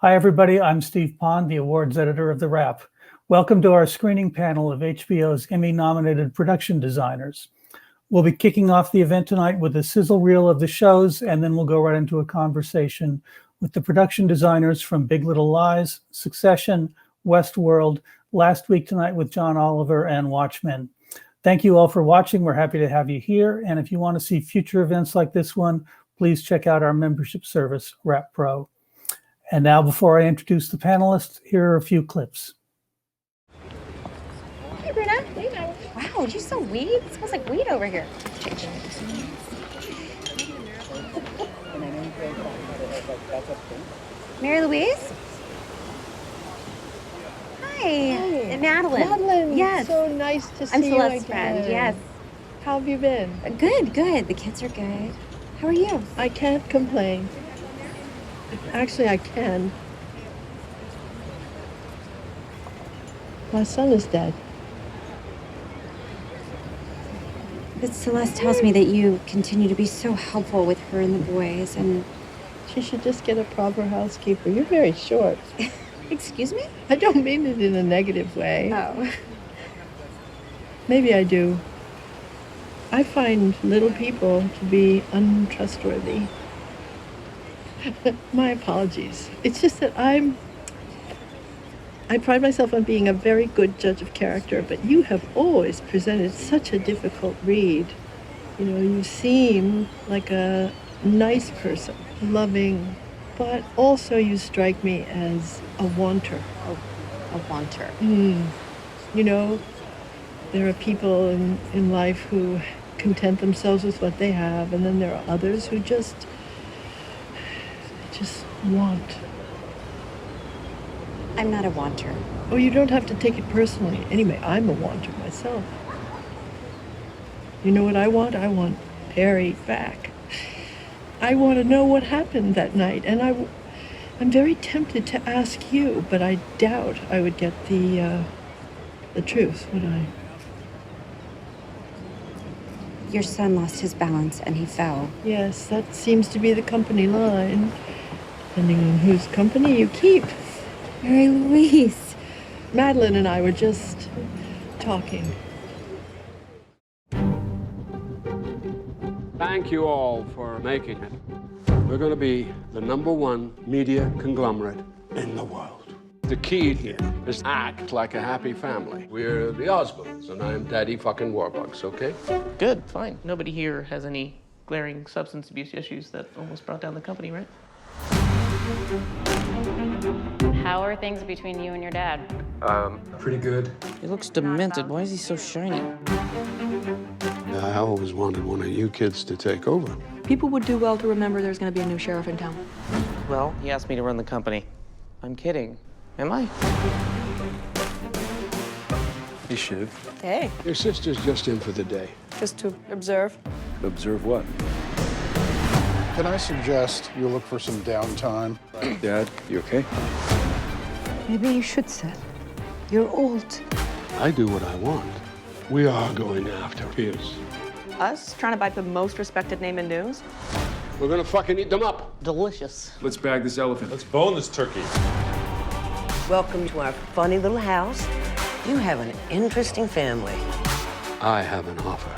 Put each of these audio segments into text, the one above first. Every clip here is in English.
Hi, everybody. I'm Steve Pond, the awards editor of TheWrap. Welcome to our screening panel of HBO's Emmy-nominated production designers. We'll be kicking off the event tonight with a sizzle reel of the shows, and then we'll go right into a conversation with the production designers from Big Little Lies, Succession, Westworld, Last Week Tonight with John Oliver, and Watchmen. Thank you all for watching. We're happy to have you here. And if you want to see future events like this one, please check out our membership service, Wrap Pro. And now, before I introduce the panelists, here are a few clips. Hey, Bruna. Hey, Mary. Wow, did you sell weed? It smells like weed over here. Mary Louise? Hi. Hey. Madeline. Madeline, yes. So nice to see I'm you Celeste's again. friend, yes. How have you been? Good, good. The kids are good. How are you? I can't complain. Actually, I can. My son is dead. But Celeste tells me that you continue to be so helpful with her and the boys, and... She should just get a proper housekeeper. You're very short. Excuse me? I don't mean it in a negative way. Oh. Maybe I do. I find little people to be untrustworthy. My apologies. It's just that I pride myself on being a very good judge of character, but you have always presented such a difficult read. You know, you seem like a nice person, loving, but also you strike me as a wanter. Oh, a wanter. You know, there are people in life who content themselves with what they have, and then there are others who just want. I'm not a wanter. Oh, you don't have to take it personally. Anyway, I'm a wanter myself. You know what I want? I want Perry back. I want to know what happened that night, and I'm very tempted to ask you, but I doubt I would get the truth, would I? Your son lost his balance and he fell. Yes, that seems to be the company line, depending on whose company you keep. Mary Louise. Madeline and I were just talking. Thank you all for making it. We're going to be the #1 media conglomerate in the world. The key here is to act like a happy family. We're the Osmonds, and I'm Daddy fucking Warbucks, okay? Good, fine. Nobody here has any glaring substance abuse issues that almost brought down the company, right? How are things between you and your dad? Pretty good. He looks demented. Why is he so shiny? I always wanted one of you kids to take over. People would do well to remember there's going to be a new sheriff in town. Well, he asked me to run the company. I'm kidding. Am I? Hey, Shiv. Hey, Your sister's just in for the day. just to observe. Observe what? Can I suggest you look for some downtime? Dad, you okay? Maybe you should set. You're old. I do what I want. We are going after Pierce. Us trying to buy the most respected name in news? We're gonna fucking eat them up. Delicious. Let's bag this elephant. Let's bone this turkey. Welcome to our funny little house. You have an interesting family. I have an offer.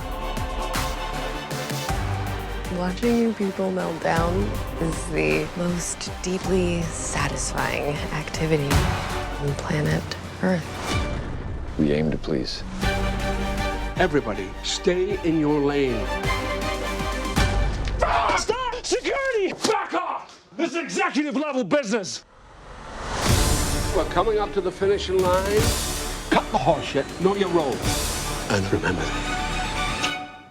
Watching you people melt down is the most deeply satisfying activity on planet Earth. We aim to please. Everybody, stay in your lane. Stop! Security! Back off! This is executive level business. We're coming up to the finishing line. Cut the horse shit, know your role. And remember,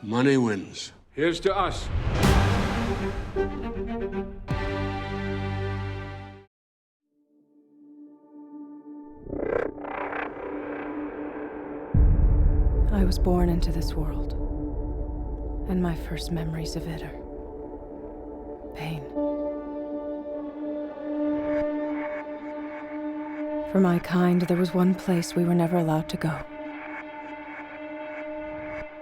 money wins. Here's to us. I was born into this world, and my first memories of it are pain. For my kind, there was one place we were never allowed to go.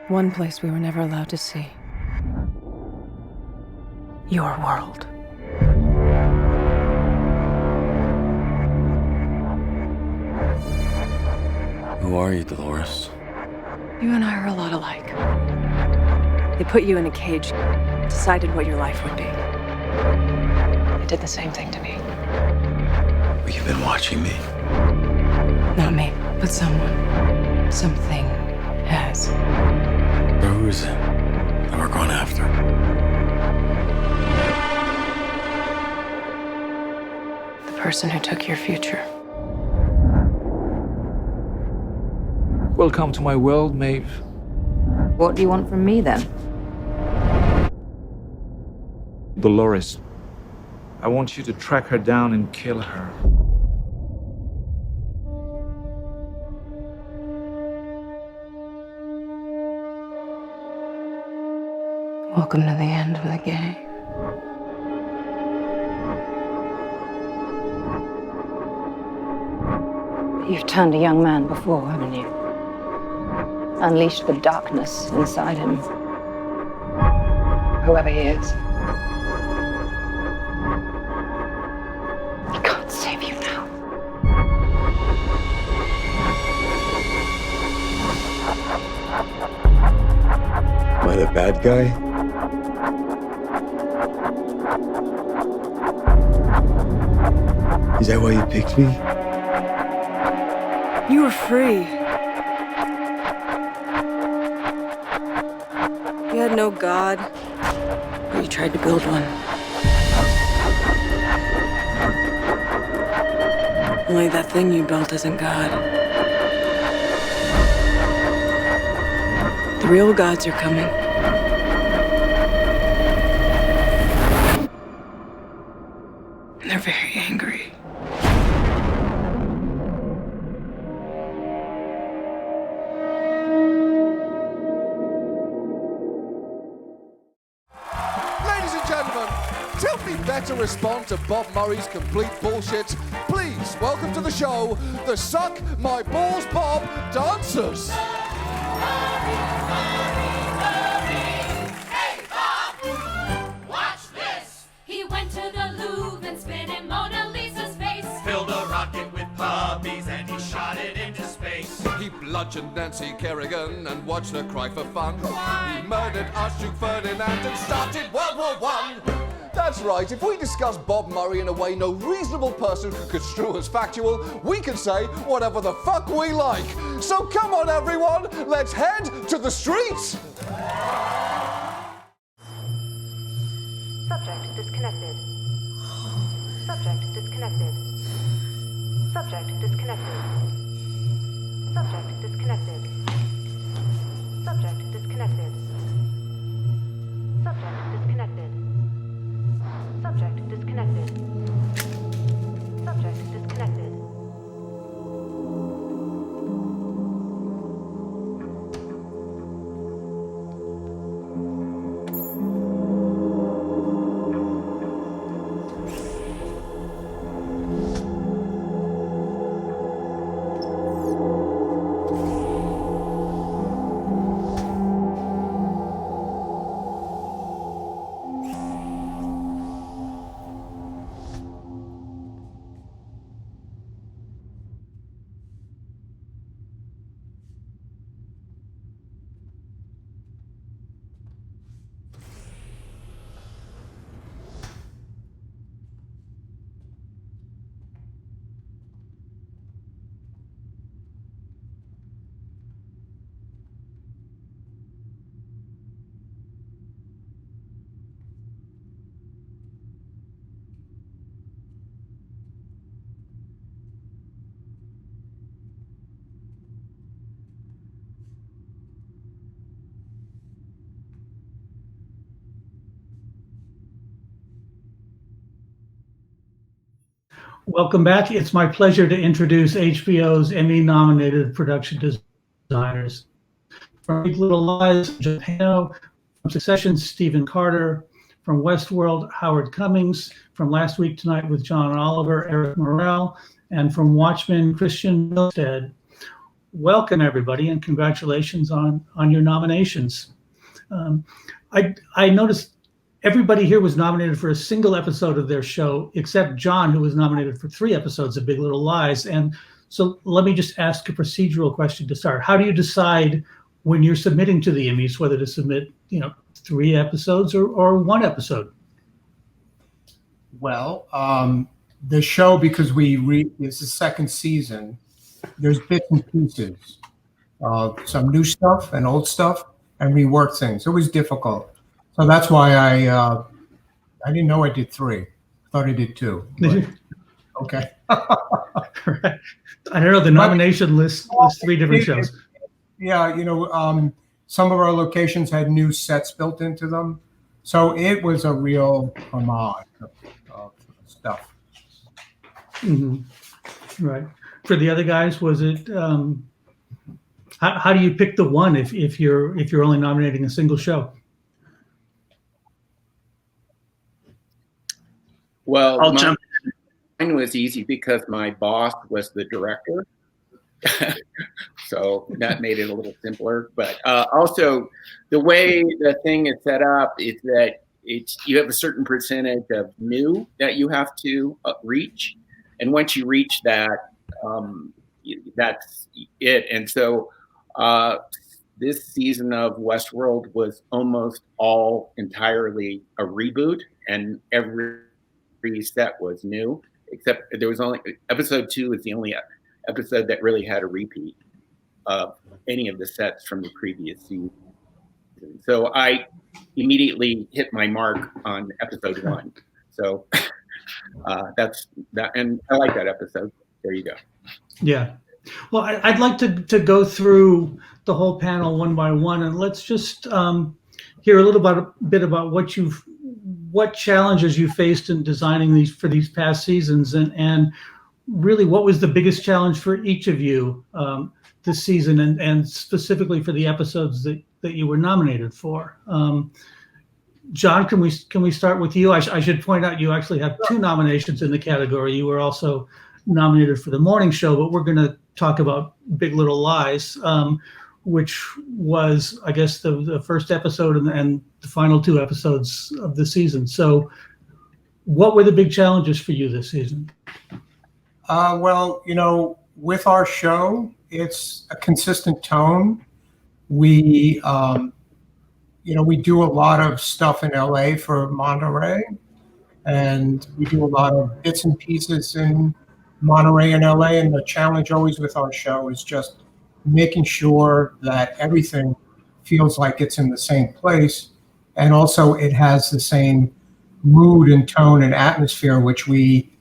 One place we were never allowed to see. Your world. Who are you, Dolores? You and I are a lot alike. They put you in a cage, decided what your life would be. They did the same thing to me. But you've been watching me. Not me, but someone. Something has. Who is it that we're going after? The person who took your future. Welcome to my world, Maeve. What do you want from me then? Dolores. I want you to track her down and kill her. Welcome to the end of the game. You've turned a young man before, haven't you? Unleashed the darkness inside him. Whoever he is. He can't save you now. Am I the bad guy? Is that why you picked me? You were free. You had no god, but you tried to build one. Only that thing you built isn't God. The real gods are coming. And they're very angry. To respond to Bob Murray's complete bullshit, please welcome to the show the Suck My Balls Bob dancers. Hey Bob, watch this. He went to the Louvre and spit in Mona Lisa's face. Filled a rocket with puppies and he shot it into space. He bludgeoned Nancy Kerrigan and watched her cry for fun. He murdered Archduke Ferdinand and started World War I. That's right, if we discuss Bob Murray in a way no reasonable person could construe as factual, we can say whatever the fuck we like. So come on everyone, let's head to the streets! Subject disconnected. Subject disconnected. Subject disconnected. Subject disconnected. Subject disconnected. Subject disconnected. Subject disconnected. Subject disconnected. Welcome back. It's my pleasure to introduce HBO's Emmy-nominated production designers. From Big Little Lies, Paino. From Succession, Stephen Carter. From Westworld, Howard Cummings. From Last Week Tonight with John Oliver, Eric Morrell. And from Watchmen, Kristian Milsted. Welcome, everybody, and congratulations on your nominations. I noticed everybody here was nominated for a single episode of their show, except John, who was nominated for 3 episodes of Big Little Lies. And So let me just ask a procedural question to start. How do you decide when you're submitting to the Emmys whether to submit, 3 episodes or 1 episode? Well, the show, because it's the second season, there's bits and pieces of some new stuff and old stuff and rework things. It was difficult. So that's why I didn't know I did 3. I thought I did 2. But, okay. Right. I don't know. The nomination list lists 3 different shows. Yeah, some of our locations had new sets built into them. So it was a real homage of stuff. Mm-hmm. Right. For the other guys, was it? How do you pick the one if you're only nominating a single show? Well, I'll jump. Mine was easy because my boss was the director. So that made it a little simpler. But also, the way the thing is set up is that you have a certain percentage of new that you have to reach. And once you reach that, that's it. And so this season of Westworld was almost all entirely a reboot, and every set was new, except there was only episode 2 is the only episode that really had a repeat of any of the sets from the previous season. So I immediately hit my mark on episode 1. So that's that, and I like that episode. There you go. Yeah. Well, I'd like to go through the whole panel one by one, and let's just hear a bit about what challenges you faced in designing these past seasons, and really what was the biggest challenge for each of you this season, and specifically for the episodes that you were nominated for. John, can we start with you? I should point out you actually have 2 nominations in the category. You were also nominated for the morning show, but we're going to talk about Big Little Lies, which was, I guess, the first episode and the final 2 episodes of the season. So what were the big challenges for you this season? Well, with our show, it's a consistent tone. We, we do a lot of stuff in LA for Monterey, and we do a lot of bits and pieces in Monterey and LA. And the challenge always with our show is just making sure that everything feels like it's in the same place, and also it has the same mood and tone and atmosphere which we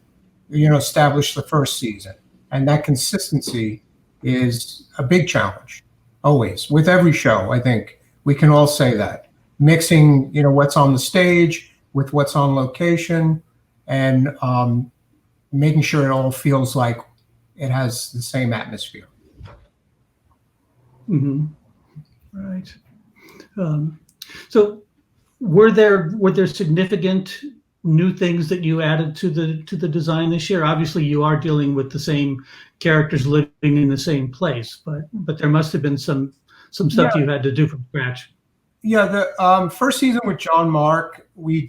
established the first season. And that consistency is a big challenge always with every show. I think we can all say that, mixing what's on the stage with what's on location, and making sure it all feels like it has the same atmosphere. Mm-hmm. Right. So were there significant new things that you added to the design this year? Obviously, you are dealing with the same characters living in the same place, but there must have been some stuff you had to do from scratch. Yeah, the first season with John Mark, we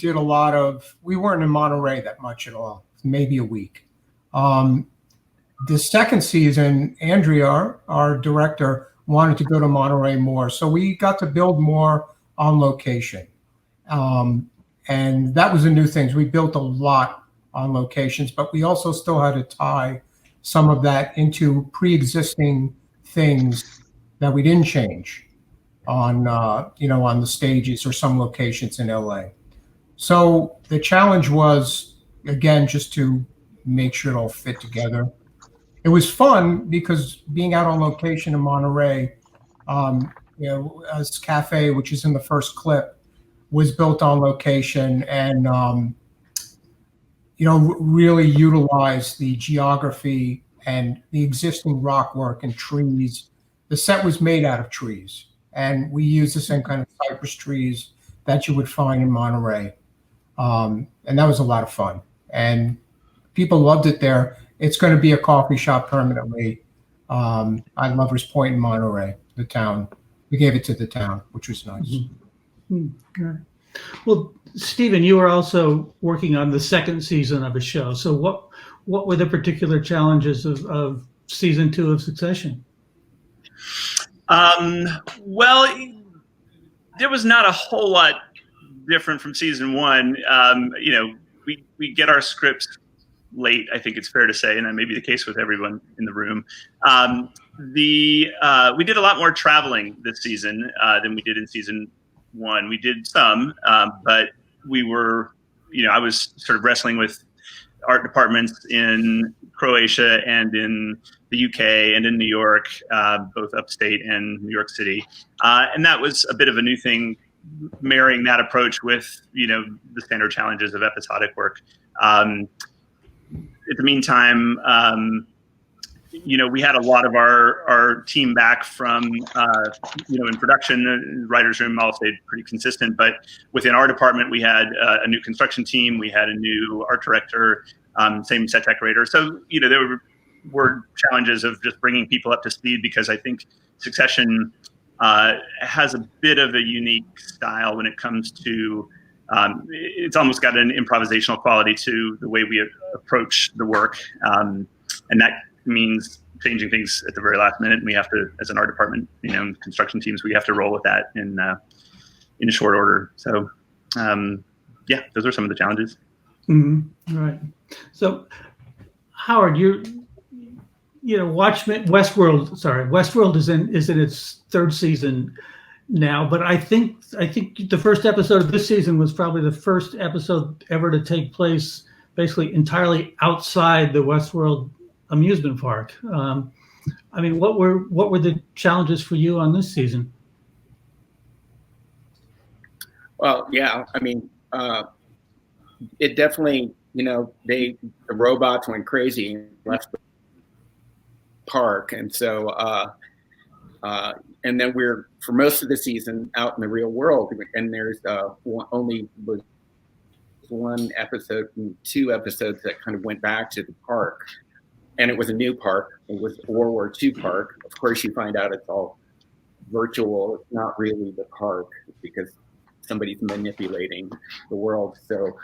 weren't in Monterey that much at all, maybe a week. The second season, Andrea, our director, wanted to go to Monterey more, so we got to build more on location. And that was the new things. We built a lot on locations, but we also still had to tie some of that into pre-existing things that we didn't change on, on the stages or some locations in LA. So the challenge was, again, just to make sure it all fit together. It was fun because being out on location in Monterey, as Cafe, which is in the first clip, was built on location, and really utilized the geography and the existing rock work and trees. The set was made out of trees, and we used the same kind of cypress trees that you would find in Monterey, and that was a lot of fun, and people loved it there. It's going to be a coffee shop permanently on Lovers Point in Monterey, the town. We gave it to the town, which was nice. Mm-hmm. Right. Well, Stephen, you were also working on the second season of a show. So what were the particular challenges of season 2 of Succession? Well, there was not a whole lot different from season 1. We get our scripts late, I think it's fair to say, and that may be the case with everyone in the room. We did a lot more traveling this season than we did in season 1. We did some, but we were, I was sort of wrestling with art departments in Croatia and in the UK and in New York, both upstate and New York City. And that was a bit of a new thing, marrying that approach with, the standard challenges of episodic work. In the meantime, we had a lot of our team back from, in production, writer's room all stayed pretty consistent, but within our department, we had a new construction team, we had a new art director, same set decorator. So, there were challenges of just bringing people up to speed, because I think Succession has a bit of a unique style when it comes to, it's almost got an improvisational quality to the way we approach the work. And that means changing things at the very last minute. And we have to, as an art department, construction teams, we have to roll with that in short order. So, those are some of the challenges. Mm-hmm. Right. So, Howard, Westworld is in its 3rd season now, but I think the first episode of this season was probably the first episode ever to take place basically entirely outside the Westworld amusement park. What were the challenges for you on this season? Well, yeah, it definitely, the robots went crazy and left the park, and so and then we're, for most of the season, out in the real world, and there's only was 1 episode, 2 episodes that kind of went back to the park, and it was a new park. It was World War II park. Of course, you find out it's all virtual. It's not really the park because somebody's manipulating the world. So,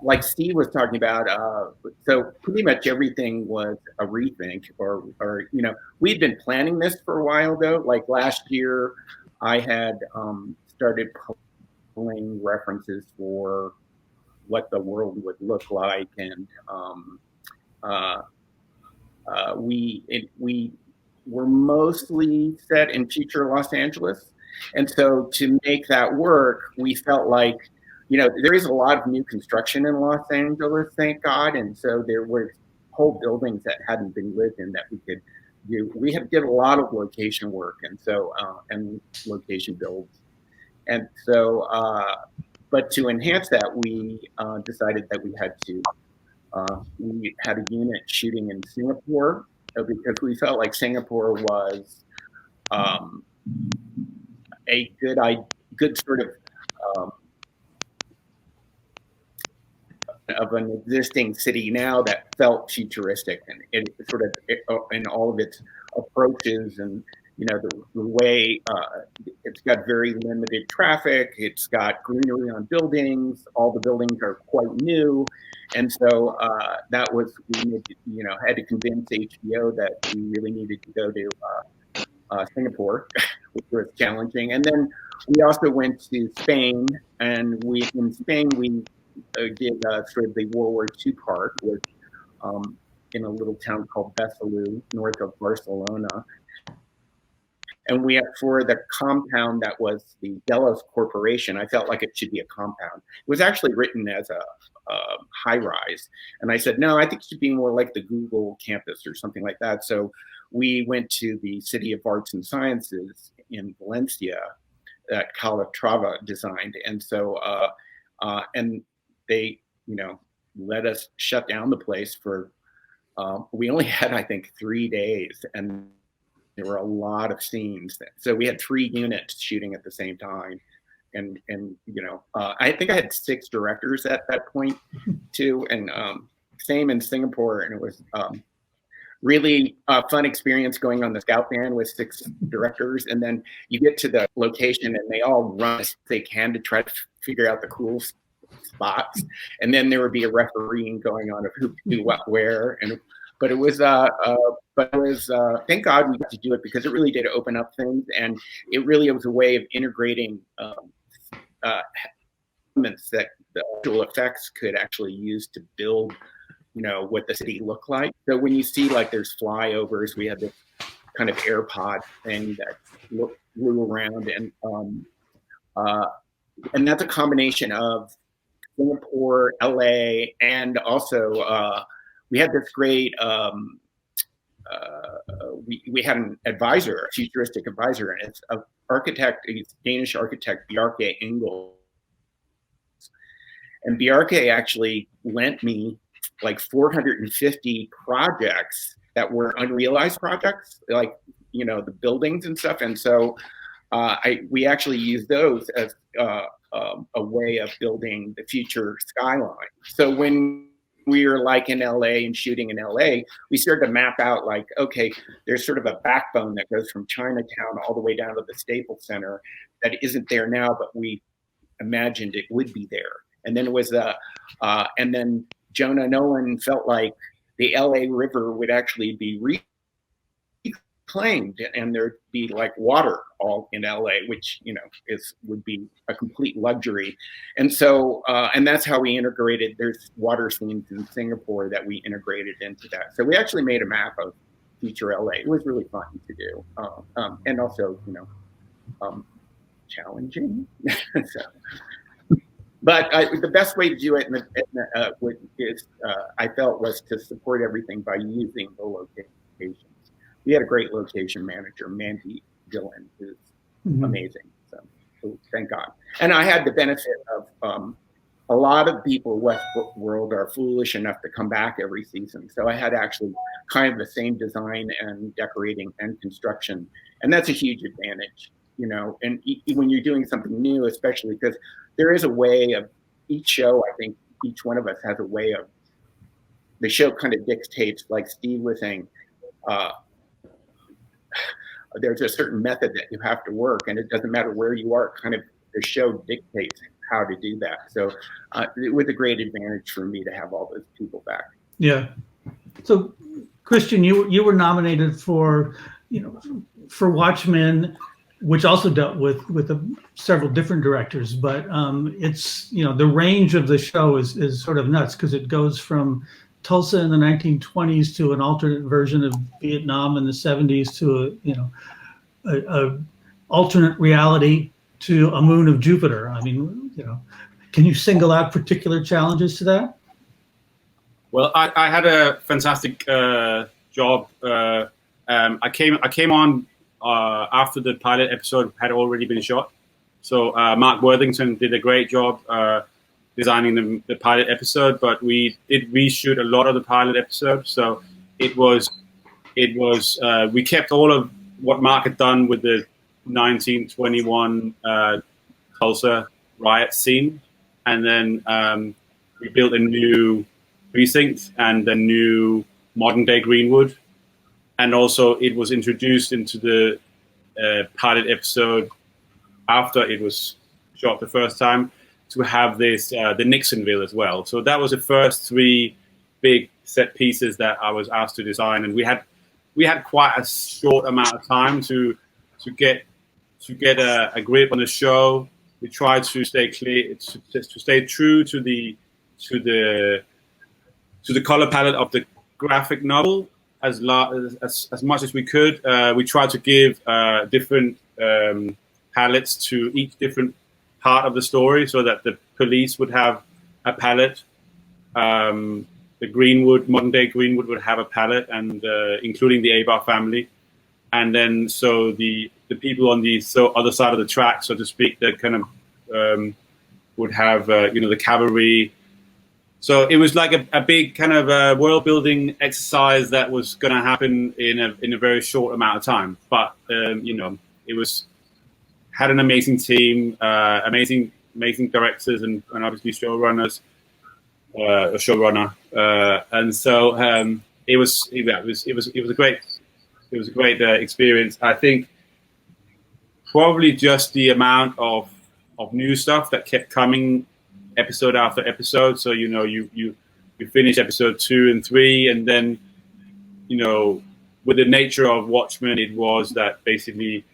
like Steve was talking about, so pretty much everything was a rethink, or we'd been planning this for a while though. Like last year, I had started pulling references for what the world would look like, and we were mostly set in future Los Angeles, and so to make that work, we felt like, there is a lot of new construction in Los Angeles, thank God, and so there were whole buildings that hadn't been lived in that we could do. We have did a lot of location work, and so and location builds, and so but to enhance that, we decided that we had a unit shooting in Singapore, because we felt like Singapore was a good sort of an existing city now that felt futuristic, and it sort of in all of its approaches, and the way it's got very limited traffic, it's got greenery on buildings, all the buildings are quite new, and so that was, we had to convince HBO that we really needed to go to Singapore, which was challenging. And then we also went to Spain, and in Spain we did sort of the World War II park, which in a little town called Besalú, north of Barcelona. And we had, for the compound that was the Delos Corporation, I felt like it should be a compound. It was actually written as a high rise. And I said, no, I think it should be more like the Google campus or something like that. So we went to the City of Arts and Sciences in Valencia that Calatrava designed. And so, and they, let us shut down the place for, we only had, I think, 3 days, and there were a lot of scenes. So we had 3 units shooting at the same time. And I think I had 6 directors at that point too. And same in Singapore. And it was really a fun experience going on the scout band with 6 directors. And then you get to the location and they all run as they can to try to figure out the cool spots. And then there would be a refereeing going on of who do what where. but it was thank God we got to do it, because it really did open up things, and it really was a way of integrating elements that the visual effects could actually use to build, what the city looked like. So when you see like there's flyovers, we had this kind of AirPod thing that flew around, and that's a combination of Singapore, LA, and also we had this great. We had an advisor, a futuristic advisor, and it's an architect, a Danish architect, Bjarke Ingels. And Bjarke actually lent me like 450 projects that were unrealized projects, like the buildings and stuff. And so we actually used those as a way of building the future skyline. So when we were like in LA and shooting in LA, we started to map out like, okay, there's sort of a backbone that goes from Chinatown all the way down to the Staples Center that isn't there now, but we imagined it would be there. And then it was and then Jonah Nolan felt like the LA River would actually be reclaimed, and there'd be like water all in LA, which would be a complete luxury. And so and that's how we integrated. There's water scenes in Singapore that we integrated into that. So we actually made a map of future LA. It was really fun to do, and also challenging. But the best way to do it I felt, was to support everything by using the locations. We had a great location manager, Mandy Dillon, who's amazing. So thank God. And I had the benefit of a lot of people at Westworld are foolish enough to come back every season. So I had actually kind of the same design and decorating and construction. And that's a huge advantage, and when you're doing something new, especially because there is a way of each show. I think each one of us has a way of, the show kind of dictates, like Steve was saying, there's a certain method that you have to work, and it doesn't matter where you are, kind of the show dictates how to do that. So it was a great advantage for me to have all those people back. Yeah. So Kristian, you were nominated for Watchmen, which also dealt with several different directors, but it's the range of the show is sort of nuts, because it goes from Tulsa in the 1920s to an alternate version of Vietnam in the 70s to a alternate reality to a moon of Jupiter. I mean, can you single out particular challenges to that? Well, I had a fantastic job. I came on after the pilot episode had already been shot. So Mark Worthington did a great job designing the pilot episode, but we did reshoot a lot of the pilot episode. So it was we kept all of what Mark had done with the 1921 Tulsa riot scene, and then we built a new precinct and a new modern day Greenwood. And also it was introduced into the pilot episode after it was shot the first time, to have this the Nixonville as well. So that was the first 3 big set pieces that I was asked to design, and we had quite a short amount of time to get a grip on the show. We tried to stay clear, to stay true to the color palette of the graphic novel as much as we could. We tried to give different palettes to each different part of the story, so that the police would have a palette, the Greenwood, modern day Greenwood, would have a palette, and including the Abar family, and then so the people on the other side of the track, so to speak, that kind of would have the cavalry. So it was like a big kind of world building exercise that was going to happen in a very short amount of time. But it had an amazing team, amazing directors, and obviously showrunners, and so it was a great experience. I think probably just the amount of new stuff that kept coming episode after episode. So you finish episode 2 and 3, and then with the nature of Watchmen, it was that basically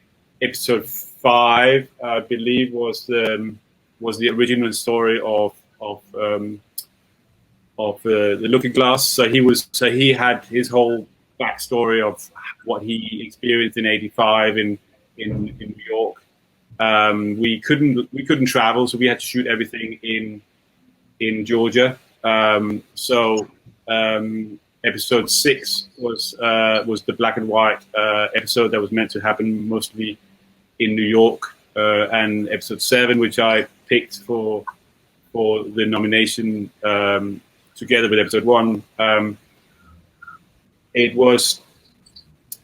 episode 5, I believe, was the original story of the Looking Glass. So he had his whole backstory of what he experienced in '85 in New York. We couldn't travel, so we had to shoot everything in Georgia. Episode 6 was the black and white episode that was meant to happen mostly in New York, and episode 7, which I picked for the nomination together with episode 1. It was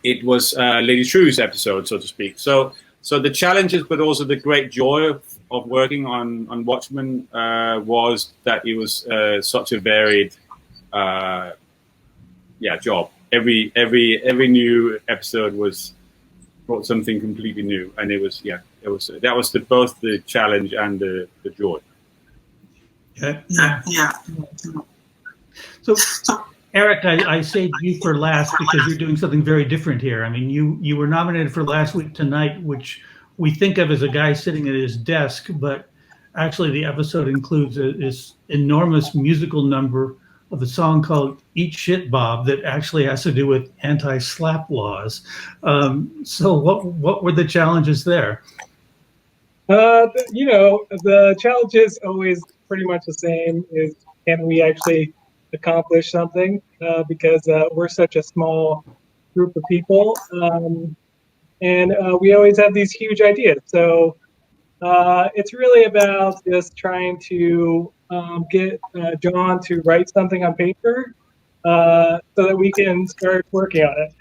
Lady True's episode, so to speak. So the challenges, but also the great joy of working on Watchmen was that it was such a varied job. Every new episode brought something completely new, and that was both the challenge and the joy. Yeah. So, Eric, I saved you for last because you're doing something very different here. I mean, you were nominated for Last Week Tonight, which we think of as a guy sitting at his desk, but actually the episode includes this enormous musical number of a song called Eat Shit Bob that actually has to do with anti-slap laws. So what were the challenges there? The challenge is always pretty much the same, is can we actually accomplish something, because we're such a small group of people, and we always have these huge ideas. So it's really about just trying to get John to write something on paper so that we can start working on it.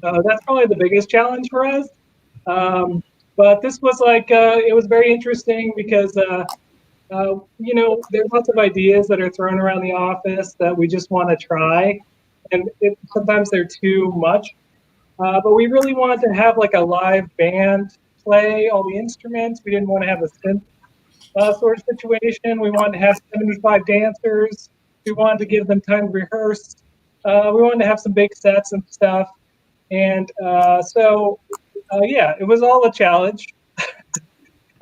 That's probably the biggest challenge for us. But this was it was very interesting because there's lots of ideas that are thrown around the office that we just want to try, and sometimes they're too much. But we really wanted to have a live band play all the instruments. We didn't want to have a synth sort of situation. We wanted to have 75 dancers. We wanted to give them time to rehearse. We wanted to have some big sets and stuff. And it was all a challenge.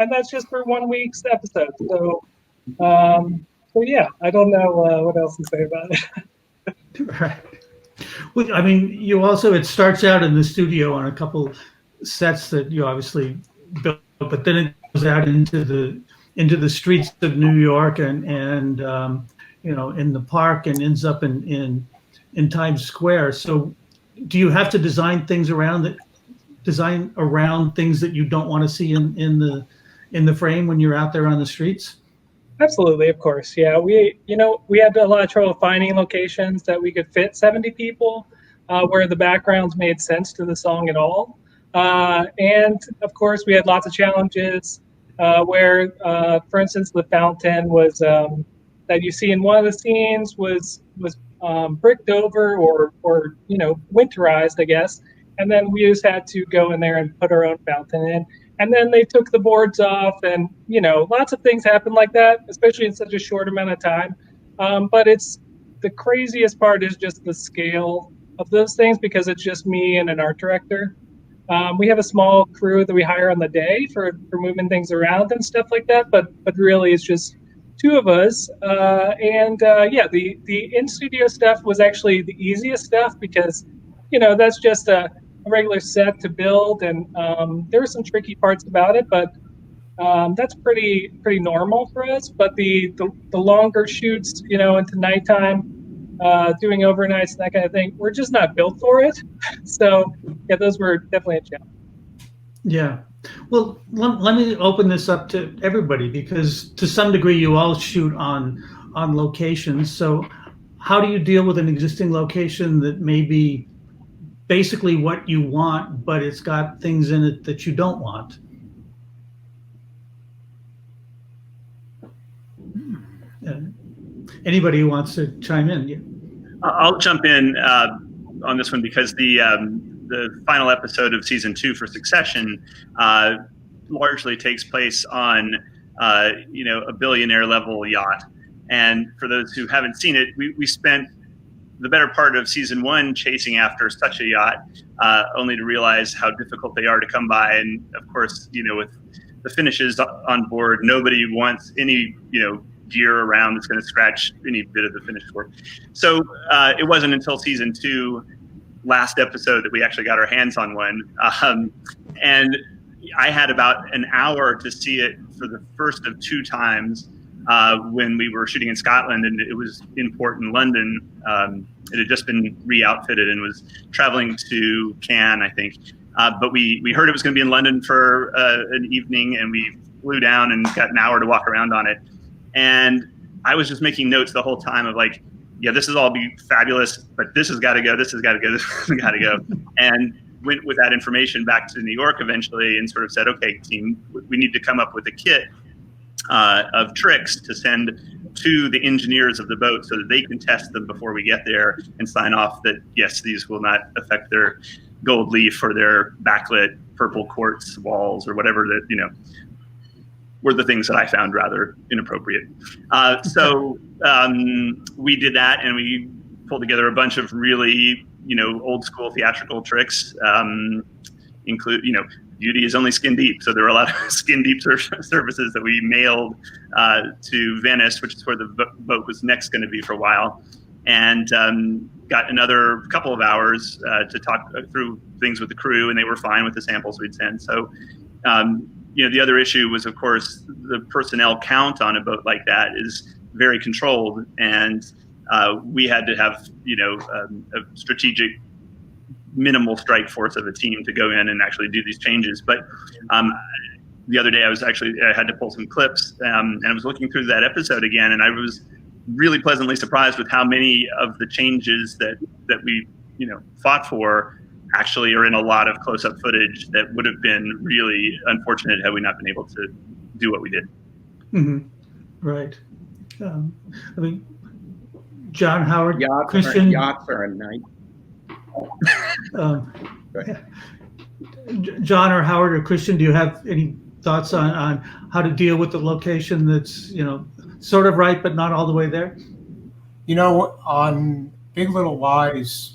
And that's just for 1 week's episode. So yeah, I don't know what else to say about it. Right. Well, I mean, it starts out in the studio on a couple sets that you obviously built, but then it goes out into the streets of New York and in the park and ends up in Times Square. So do you have to design around things that you don't want to see in the frame when you're out there on the streets? Absolutely, of course. Yeah, we had a lot of trouble finding locations that we could fit 70 people, where the backgrounds made sense to the song at all. And of course, we had lots of challenges where, for instance, the fountain was that you see in one of the scenes was bricked over or winterized, I guess. And then we just had to go in there and put our own fountain in. And then they took the boards off, and lots of things happen like that, especially in such a short amount of time. But the craziest part is just the scale of those things, because it's just me and an art director. We have a small crew that we hire on the day for moving things around and stuff like that. But really, it's just 2 of us. The in-studio stuff was actually the easiest stuff because, that's just a regular set to build, and there were some tricky parts about it, but that's pretty normal for us. But the longer shoots, into nighttime, doing overnights and that kind of thing, we're just not built for it. So yeah, those were definitely a challenge. Yeah. Well, let me open this up to everybody, because to some degree you all shoot on locations. So how do you deal with an existing location that may be basically what you want, but it's got things in it that you don't want? Anybody who wants to chime in? Yeah. I'll jump in on this one because the final episode of season 2 for Succession largely takes place on a billionaire level yacht. And for those who haven't seen it, we spent the better part of season 1 chasing after such a yacht, only to realize how difficult they are to come by. And of course, with the finishes on board, nobody wants any, gear around that's going to scratch any bit of the finished work. So it wasn't until season 2, last episode, that we actually got our hands on one. And I had about an hour to see it for the first of 2 times when we were shooting in Scotland, and it was in port in London. It had just been re-outfitted and was traveling to Cannes, I think. But we heard it was going to be in London for an evening, and we flew down and got an hour to walk around on it. And I was just making notes the whole time of like, yeah, this is all be fabulous, but this has got to go, this has got to go, this has got to go. And went with that information back to New York eventually and sort of said, okay, team, we need to come up with a kit of tricks to send to the engineers of the boat so that they can test them before we get there and sign off that, yes, these will not affect their gold leaf or their backlit purple quartz walls or whatever that, were the things that I found rather inappropriate. So we did that, and we pulled together a bunch of really, old school theatrical tricks, include, beauty is only skin deep. So there were a lot of skin deep services that we mailed to Venice, which is where the boat was next going to be for a while, and got another couple of hours to talk through things with the crew, and they were fine with the samples we'd sent. So, the other issue was, of course, the personnel count on a boat like that is very controlled, and we had to have, a strategic minimal strike force of a team to go in and actually do these changes. But the other day I had to pull some clips, and I was looking through that episode again, and I was really pleasantly surprised with how many of the changes that we, fought for actually are in a lot of close-up footage that would have been really unfortunate had we not been able to do what we did. Mm-hmm. Right. John, Howard, Kristian. Yachts are a night. John or Howard or Kristian, do you have any thoughts on how to deal with the location that's, sort of right, but not all the way there? On Big Little Lies,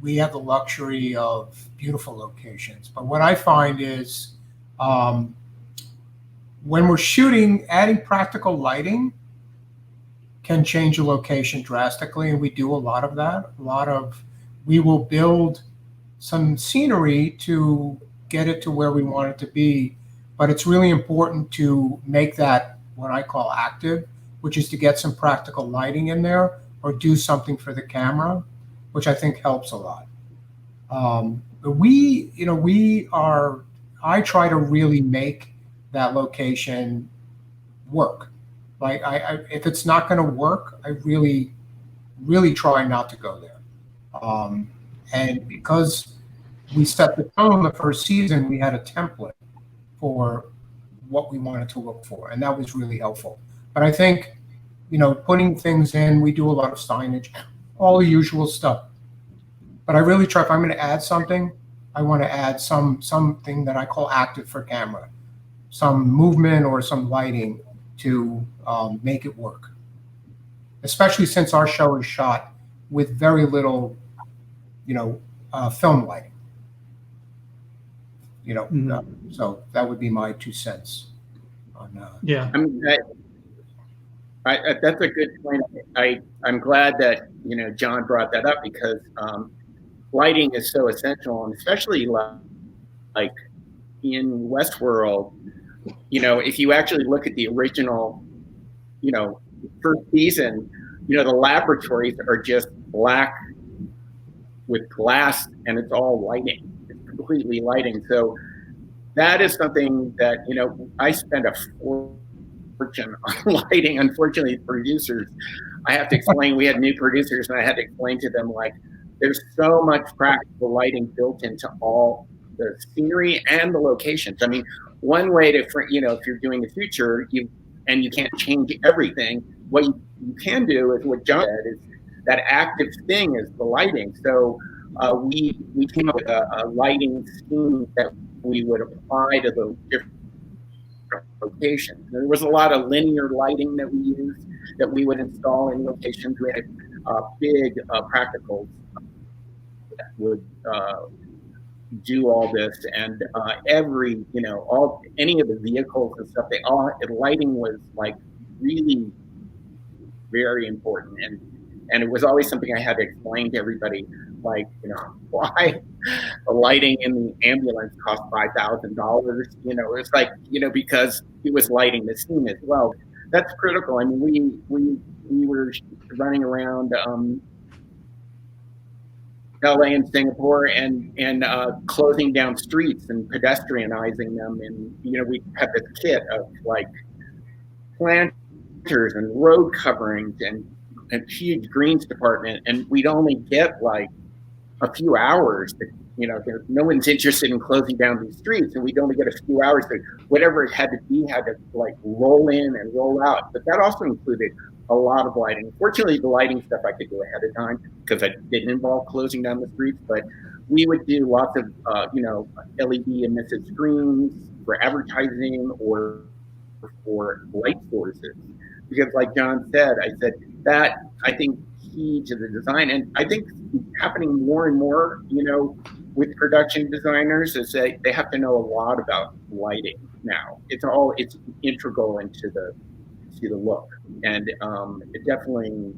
we have the luxury of beautiful locations. But what I find is when we're shooting, adding practical lighting can change a location drastically, and we do a lot of that. We will build some scenery to get it to where we want it to be, but it's really important to make that what I call active, which is to get some practical lighting in there or do something for the camera, which I think helps a lot. I try to really make that location work. Like if it's not going to work, I really, really try not to go there. And because we set the tone the first season, we had a template for what we wanted to look for, and that was really helpful. But I think, putting things in, we do a lot of signage, all the usual stuff. But I really try, if I'm going to add something, I want to add something that I call active for camera, some movement or some lighting to make it work. Especially since our show is shot with very little, film lighting. So that would be my 2 cents on yeah. That's a good point. I'm glad that John brought that up, because lighting is so essential, and especially like in Westworld, if you actually look at the original, first season, the laboratories are just black with glass, and it's all lighting. It's completely lighting. So that is something that, I spend a fortune on lighting. Unfortunately, producers, I have to explain, we had new producers, and I had to explain to them, like, there's so much practical lighting built into all the scenery and the locations. I mean, one way to, if you're doing the future, you can't change everything. What you can do is what John said, is that active thing is the lighting. So we came up with a lighting scheme that we would apply to the different locations. There was a lot of linear lighting that we used, that we would install in locations. We had big practicals that would do all this, and every, any of the vehicles and stuff, the lighting was like really very important, and it was always something I had to explain to everybody, like, why the lighting in the ambulance cost $5,000. It's like, because it was lighting the scene as well. That's critical. I mean, we were running around LA and Singapore and closing down streets and pedestrianizing them, and we had this kit of like planters and road coverings and huge greens department, and we'd only get like a few hours. No one's interested in closing down these streets, and we'd only get a few hours. So whatever it had to be had to like roll in and roll out. But that also included a lot of lighting. Fortunately, the lighting stuff I could do ahead of time because it didn't involve closing down the streets. But we would do lots of LED emissive screens for advertising or for light sources. Because like John said, that I think key to the design, and I think happening more and more, with production designers, is they have to know a lot about lighting now. It's integral into the look, and it definitely,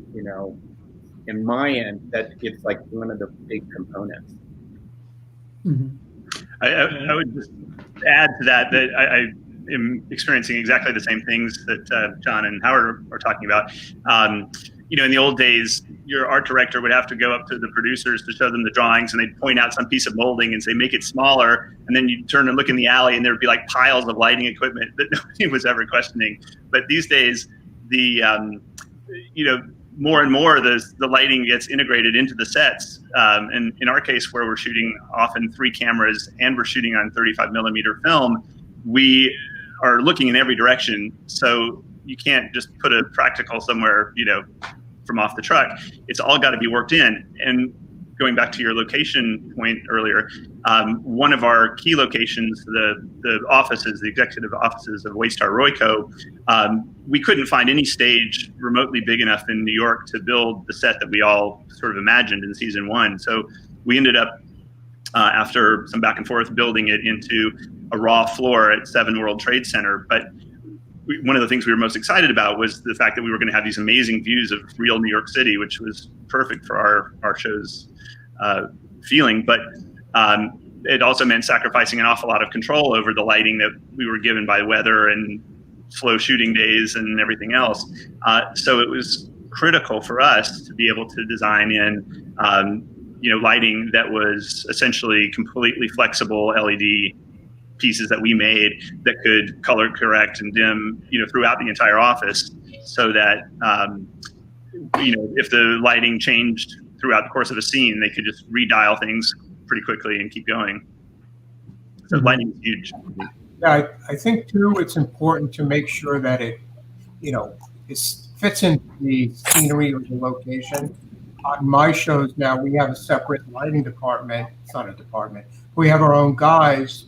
in my end, that it's like one of the big components. Mm-hmm. I would just add to that I am experiencing exactly the same things that John and Howard are talking about. In the old days, your art director would have to go up to the producers to show them the drawings, and they'd point out some piece of molding and say, make it smaller. And then you'd turn and look in the alley, and there'd be like piles of lighting equipment that nobody was ever questioning. But these days, more and more, the lighting gets integrated into the sets. And in our case, where we're shooting often 3 cameras and we're shooting on 35 millimeter film, we are looking in every direction. So you can't just put a practical somewhere, from off the truck. It's all got to be worked in. And going back to your location point earlier, one of our key locations, the offices, the executive offices of Waystar Royco, we couldn't find any stage remotely big enough in New York to build the set that we all sort of imagined in season 1. So we ended up, after some back and forth, building it into a raw floor at 7 World Trade Center. But one of the things we were most excited about was the fact that we were going to have these amazing views of real New York City, which was perfect for our show's feeling. But it also meant sacrificing an awful lot of control over the lighting that we were given by weather and slow shooting days and everything else. So it was critical for us to be able to design in lighting that was essentially completely flexible LED pieces that we made that could color correct and dim, throughout the entire office, so that, if the lighting changed throughout the course of a scene, they could just redial things pretty quickly and keep going. So lighting is huge. Yeah, I think too, it's important to make sure that it, it fits into the scenery of the location. On my shows now, we have a separate lighting department. It's not a department. We have our own guys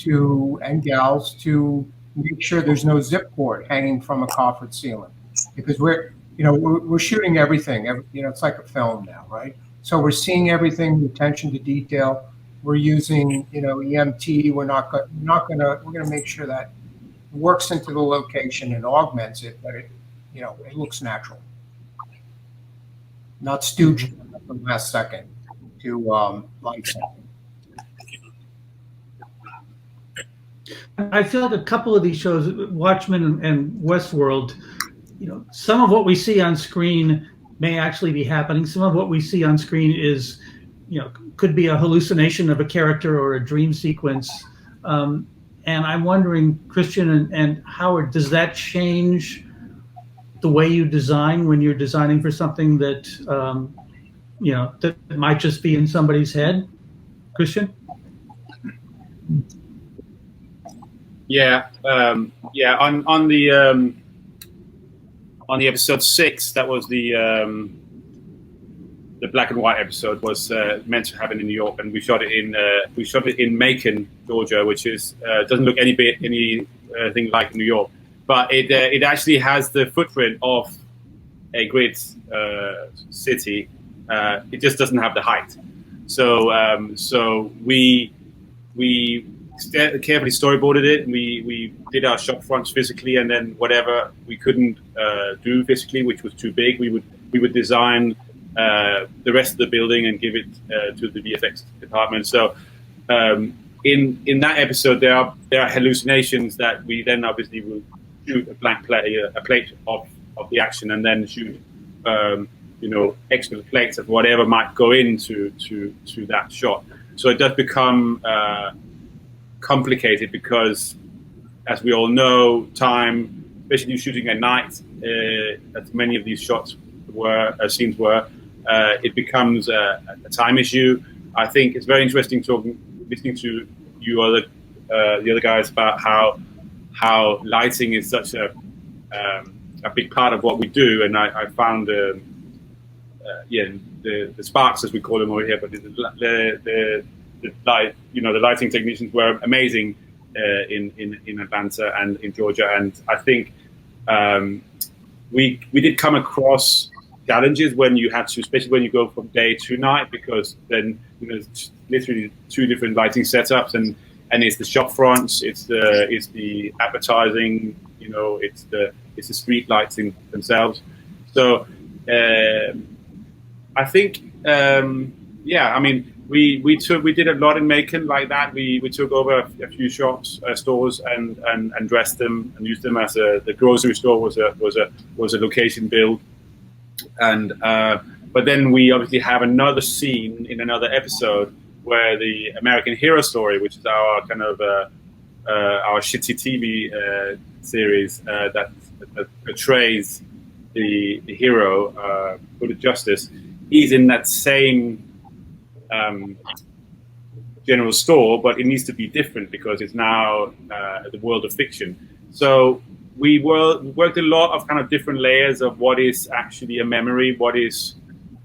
and gals to make sure there's no zip cord hanging from a coffered ceiling, because we're shooting everything. It's like a film now, right? So we're seeing everything, the attention to detail. We're using, EMT. We're gonna make sure that it works into the location and augments it, but it looks natural, not stooged from last second to light something. I feel like a couple of these shows, Watchmen and Westworld, some of what we see on screen may actually be happening. Some of what we see on screen is, could be a hallucination of a character or a dream sequence. And I'm wondering, Kristian and Howard, does that change the way you design when you're designing for something that, that might just be in somebody's head? Kristian? Yeah, on the episode 6, that was the black and white episode, was meant to happen in New York, and we shot it in Macon, Georgia, which is doesn't look anything like New York, but it actually has the footprint of a great city, it just doesn't have the height. So we carefully storyboarded it, and we did our shop fronts physically, and then whatever we couldn't do physically, which was too big, we would design the rest of the building and give it to the VFX department. So in that episode, there are hallucinations that we then obviously will shoot a plate of the action, and then shoot extra plates of whatever might go into that shot. So it does become complicated because, as we all know, time, especially shooting at night, as many of these scenes were, it becomes a time issue. I think it's very interesting listening to you the other guys about how lighting is such a big part of what we do, and I found the sparks, as we call them over here, but the light, the lighting technicians were amazing in Atlanta and in Georgia, and I think we did come across challenges when you had to, especially when you go from day to night, because then it's literally two different lighting setups, and it's the shop fronts, it's the advertising, it's the street lighting themselves. So I think we did a lot in Macon like that. We took over a few stores and dressed them and used them as the grocery store was a location build. And but then we obviously have another scene in another episode where the American Hero Story, which is our kind of our shitty TV series that portrays the hero put to justice, he's in that same general store, but it needs to be different because it's now the world of fiction. So we worked a lot of kind of different layers of what is actually a memory, what is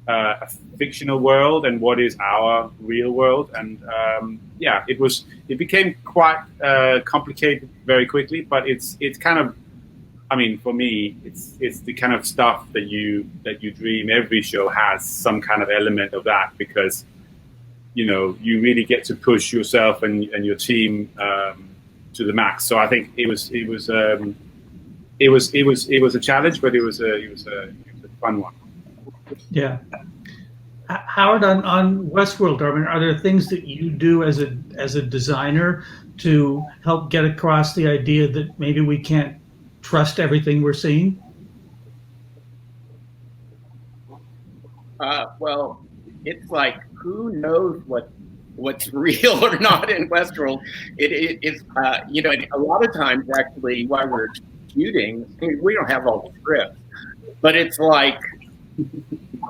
a fictional world, and what is our real world. And it became quite complicated very quickly, but it's kind of, for me, it's the kind of stuff that you dream. Every show has some kind of element of that, because you really get to push yourself and your team to the max. So I think it was a challenge, but it was a fun one. Yeah. Howard, on Westworld, are there things that you do as a designer to help get across the idea that maybe we can't trust everything we're seeing? Well, it's like, who knows what's real or not in Westworld? It's a lot of times, actually, while we're shooting, we don't have all the scripts, but it's like,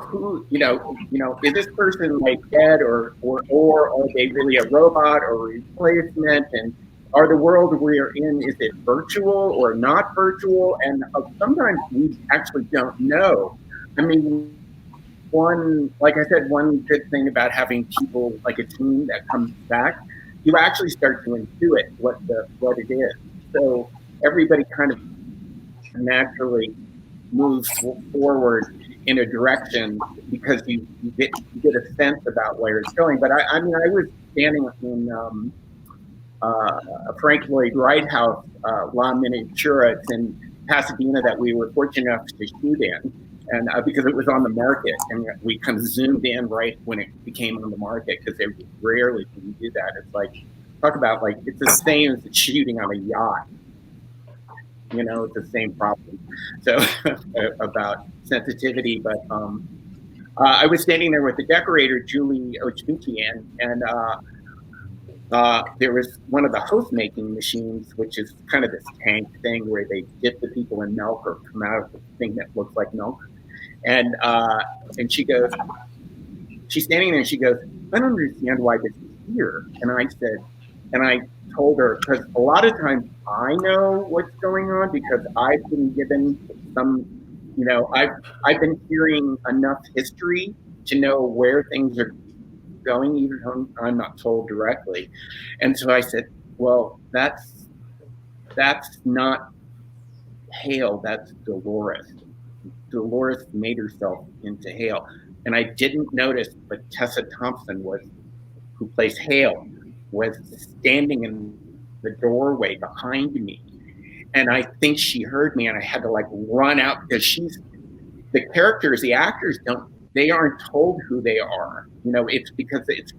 who, is this person like dead or are they really a robot or a replacement? And are the world we're in, is it virtual or not virtual? And sometimes we actually don't know. One good thing about having people like a team that comes back, you actually start to intuit what it is. So everybody kind of naturally moves forward in a direction because you get a sense about where it's going. But I was standing in a Frank Lloyd Wright house, La Miniatura. It's in Pasadena that we were fortunate enough to shoot in. And because it was on the market, and we kind of zoomed in right when it became on the market, because they rarely can do that. It's like, talk about like, it's the same as shooting on a yacht. It's the same problem. So about sensitivity, but I was standing there with the decorator, Julie Ochmikian, and there was one of the host making machines, which is kind of this tank thing where they dip the people in milk or come out of the thing that looks like milk. And she goes, she's standing there and she goes, I don't understand why this is here. And I told her, because a lot of times I know what's going on because I've been given some, I've been hearing enough history to know where things are going, even though I'm not told directly. And so I said, well, that's not Hale, that's Dolores. Dolores made herself into Hale, and I didn't notice, but Tessa Thompson who plays Hale, was standing in the doorway behind me, and I think she heard me, and I had to like run out because the actors they aren't told who they are. It's because it's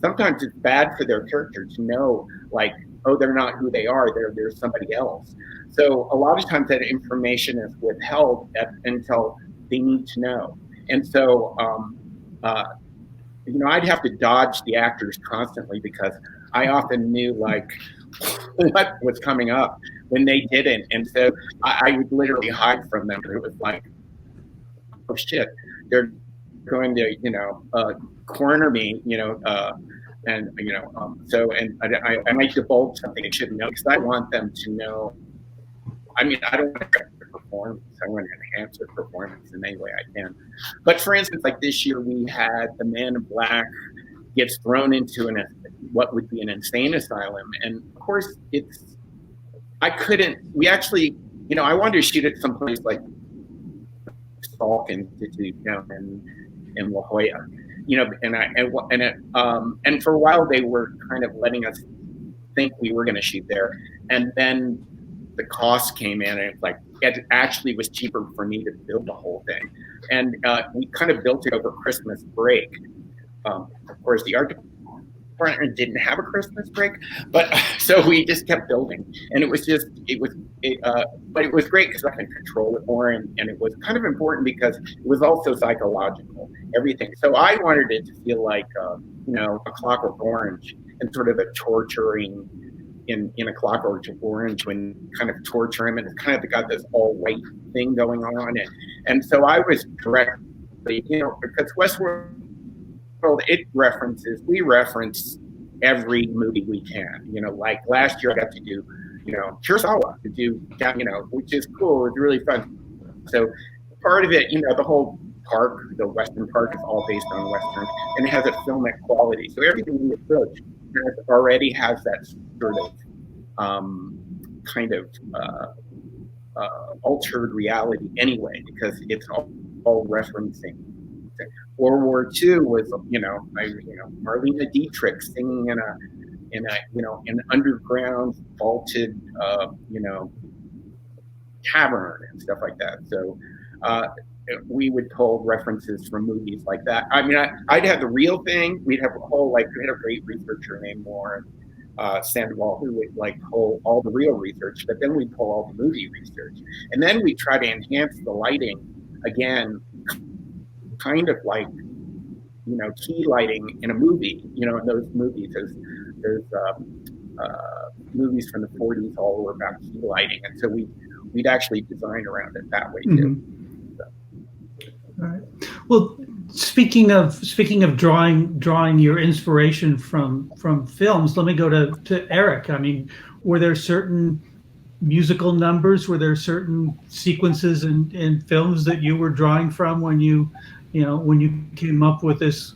sometimes it's bad for their character to know, like, oh, they're not who they are. They're somebody else. So a lot of times that information is withheld until they need to know. And so, I'd have to dodge the actors constantly because I often knew like what was coming up when they didn't. And so I would literally hide from them. It was like, oh shit, they're going to, corner me, I might divulge something I shouldn't know because I want them to know. I mean, I don't want to correct their performance. I want to enhance their performance in any way I can. But for instance, like this year, we had the Man in Black gets thrown into what would be an insane asylum, and of course, we actually, I wanted to shoot it someplace like Salk Institute down in La Jolla, and for a while they were kind of letting us think we were going to shoot there, and then the cost came in, and it actually was cheaper for me to build the whole thing, and we kind of built it over Christmas break. Of course, the art department didn't have a Christmas break, but so we just kept building, and it was great because I can control it more, and it was kind of important because it was also psychological, everything. So I wanted it to feel like a Clockwork Orange, and sort of a torturing in a Clockwork Orange when you kind of torture him, and it's kind of got this all white thing going on, and so I was directly, because Westworld, we reference every movie we can. Like last year I got to do, Kurosawa, which is cool. It's really fun. So part of it, the whole park, the Western Park, is all based on Western, and it has a filmic quality. So everything we approach already has that sort of kind of altered reality anyway, because it's all referencing. World War II was, Marlene Dietrich singing in an underground vaulted, tavern and stuff like that. So we would pull references from movies like that. I mean, I'd have the real thing. We'd have we had a great researcher named Morrell, Sandoval, who would pull all the real research, but then we'd pull all the movie research, and then we try to enhance the lighting again, kind of like key lighting in a movie. In those movies, there's movies from the 40s all were about key lighting, and so we'd actually design around it that way too. Mm-hmm. So. All right. Well, speaking of drawing your inspiration from films, let me go to Eric. I mean, were there certain musical numbers? Were there certain sequences in films that you were drawing from when you came up with this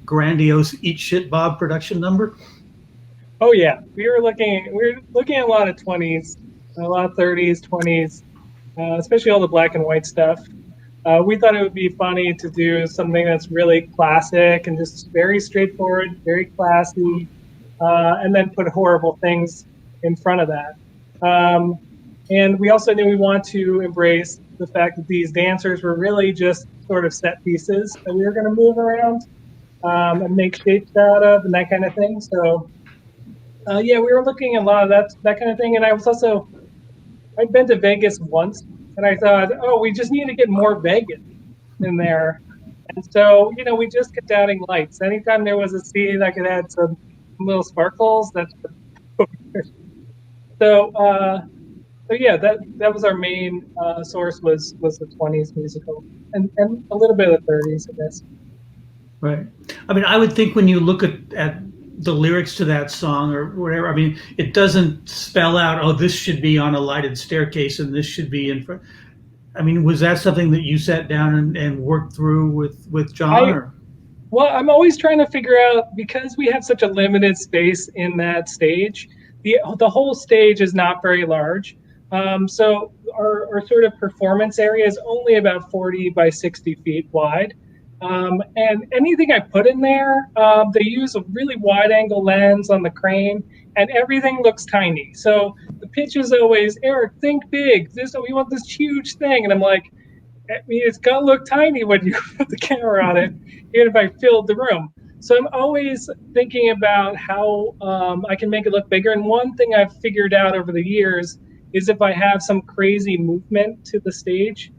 grandiose Eat Shit Bob production number? Oh yeah, we were looking at a lot of 20s, a lot of 30s, 20s, especially all the black and white stuff. We thought it would be funny to do something that's really classic and just very straightforward, very classy, and then put horrible things in front of that. And we also knew we want to embrace the fact that these dancers were really just sort of set pieces that we were going to move around and make shapes out of and that kind of thing. So we were looking at a lot of that kind of thing. And I'd been to Vegas once, and I thought, we just need to get more Vegas in there. And so, we just kept adding lights. Anytime there was a scene that could add some little sparkles, that's so that was our main source was the 20s musical and a little bit of the 30s, I guess. Right. I mean, I would think when you look at the lyrics to that song or whatever, I mean, it doesn't spell out, this should be on a lighted staircase and this should be in front. I mean, was that something that you sat down and worked through with John? Well, I'm always trying to figure out, because we have such a limited space in that stage, the whole stage is not very large. So our sort of performance area is only about 40 by 60 feet wide. And anything I put in there, they use a really wide angle lens on the crane, and everything looks tiny. So the pitch is always, Eric, think big. We want this huge thing. And I'm like, I mean, it's got to look tiny when you put the camera on it, even if I filled the room. So I'm always thinking about how I can make it look bigger. And one thing I've figured out over the years is if I have some crazy movement to the stage,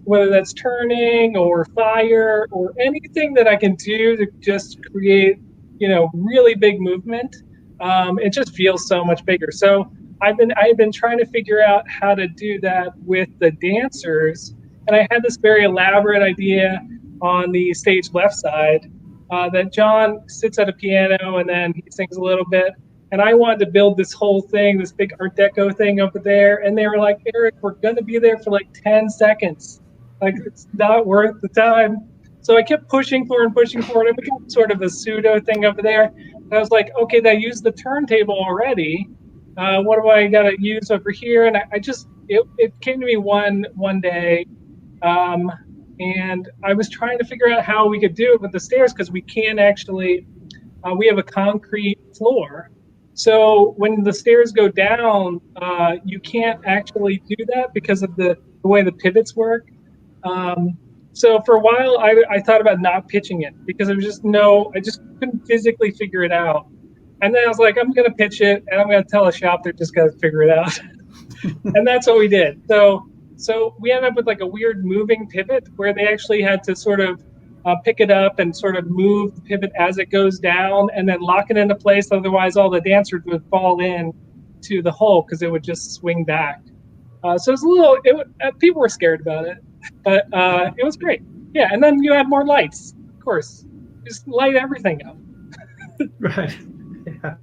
whether that's turning or fire or anything that I can do to just create, really big movement, it just feels so much bigger. So I've been trying to figure out how to do that with the dancers, and I had this very elaborate idea on the stage left side that John sits at a piano and then he sings a little bit. And I wanted to build this whole thing, this big Art Deco thing over there. And they were like, Eric, we're going to be there for like 10 seconds. Like, it's not worth the time. So I kept pushing forward and pushing forward. It became sort of a pseudo thing over there. And I was like, okay, I used the turntable already. What do I got to use over here? And it came to me one day. And I was trying to figure out how we could do it with the stairs, because we can't actually, we have a concrete floor. So when the stairs go down, you can't actually do that because of the way the pivots work. So for a while, I thought about not pitching it because I just couldn't physically figure it out. And then I was like, I'm going to pitch it, and I'm going to tell a shop they're just going to figure it out. And that's what we did. So we ended up with like a weird moving pivot where they actually had to sort of pick it up and sort of move the pivot as it goes down and then lock it into place. Otherwise, all the dancers would fall in to the hole because it would just swing back. So it was people were scared about it, but it was great. Yeah, and then you add more lights, of course. Just light everything up. Right. Yeah.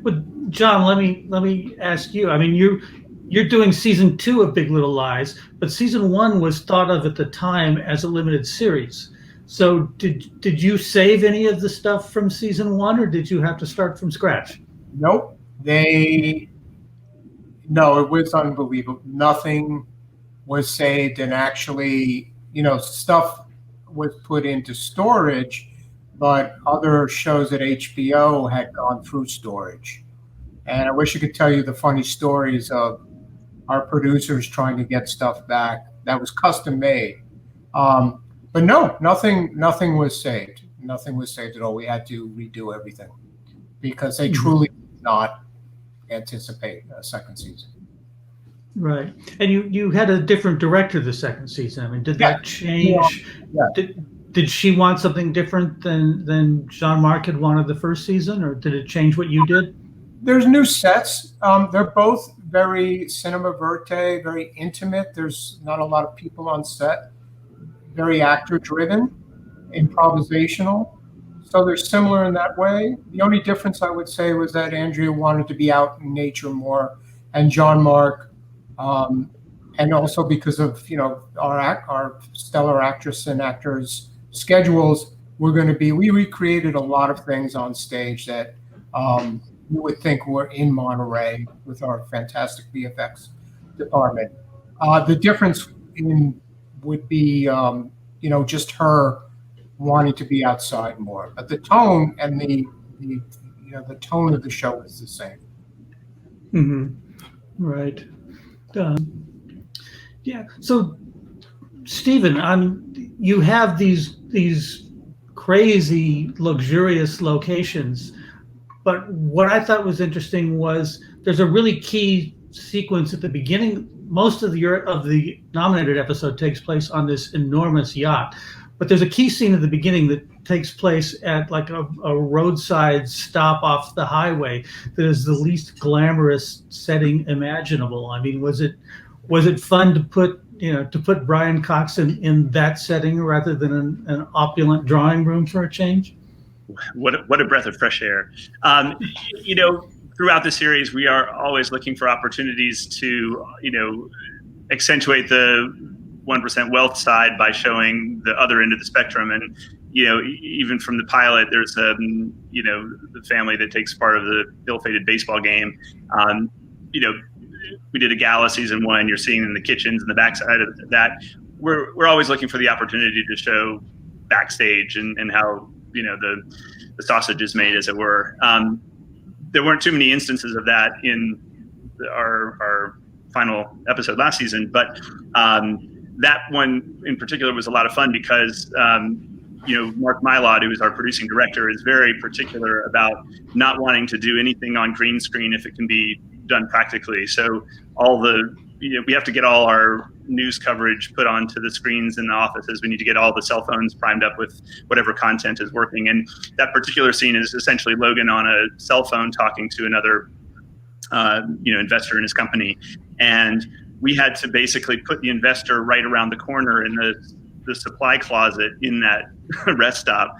But John, let me ask you. I mean, you're doing season 2 of Big Little Lies, but season 1 was thought of at the time as a limited series. So did you save any of the stuff from season 1, or did you have to start from scratch? Nope. No, it was unbelievable. Nothing was saved, and actually, stuff was put into storage, but other shows at HBO had gone through storage. And I wish I could tell you the funny stories of our producers trying to get stuff back that was custom made. But no, nothing was saved. Nothing was saved at all. We had to redo everything because they truly did not anticipate a second season. Right. And you had a different director the second season. I mean, did that change? Yeah. Did she want something different than Jean-Marc had wanted the first season, or did it change what you did? There's new sets. They're both very cinema verte, very intimate. There's not a lot of people on set. Very actor-driven, improvisational. So they're similar in that way. The only difference I would say was that Andrea wanted to be out in nature more, and Jean-Marc, and also because of our stellar actress and actors' schedules, we recreated a lot of things on stage that you would think were in Monterey with our fantastic VFX department. The difference would be, just her wanting to be outside more. But the tone and the tone of the show is the same. Mm-hmm. Right. Yeah. So, Stephen, you have these crazy, luxurious locations. But what I thought was interesting was there's a really key sequence at the beginning. Most of the nominated episode takes place on this enormous yacht. But there's a key scene at the beginning that takes place at like a roadside stop off the highway that is the least glamorous setting imaginable. I mean, was it fun to put Brian Cox in that setting rather than an opulent drawing room for a change? What a breath of fresh air. Throughout the series, we are always looking for opportunities to, accentuate the 1% wealth side by showing the other end of the spectrum. And, even from the pilot, there's, the family that takes part of the ill-fated baseball game. we did a gala season 1. You're seeing in the kitchens and the backside of that. We're always looking for the opportunity to show backstage and how the sausage is made, as it were. There weren't too many instances of that in our final episode last season, but that one in particular was a lot of fun because Mark Mylod, who is our producing director, is very particular about not wanting to do anything on green screen if it can be done practically. So we have to get all our news coverage put onto the screens in the offices. We need to get all the cell phones primed up with whatever content is working. And that particular scene is essentially Logan on a cell phone talking to another investor in his company. And we had to basically put the investor right around the corner in the supply closet in that rest stop,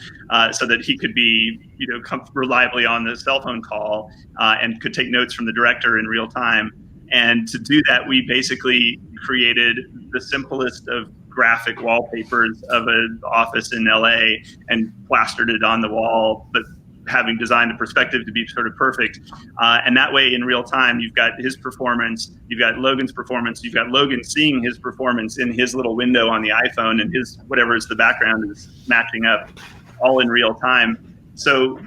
so that he could be, come reliably on the cell phone call and could take notes from the director in real time. And to do that, we basically created the simplest of graphic wallpapers of an office in LA and plastered it on the wall, but having designed the perspective to be sort of perfect. And that way, in real time, you've got his performance, you've got Logan's performance, you've got Logan seeing his performance in his little window on the iPhone, and his whatever is the background is matching up all in real time. So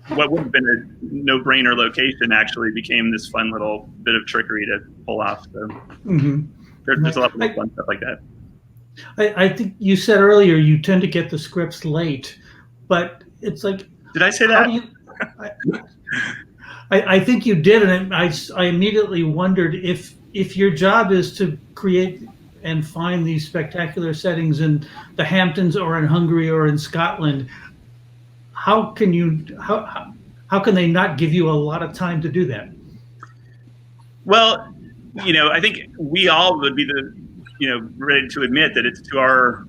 what would have been a no-brainer location actually became this fun little bit of trickery to pull off. So there's a lot of fun stuff like that. I think you said earlier you tend to get the scripts late, but it's like, did I say that? I think you did, and I immediately wondered if your job is to create and find these spectacular settings in the Hamptons or in Hungary or in Scotland, how can they not give you a lot of time to do that? Well, I think we all would be ready to admit that it's to our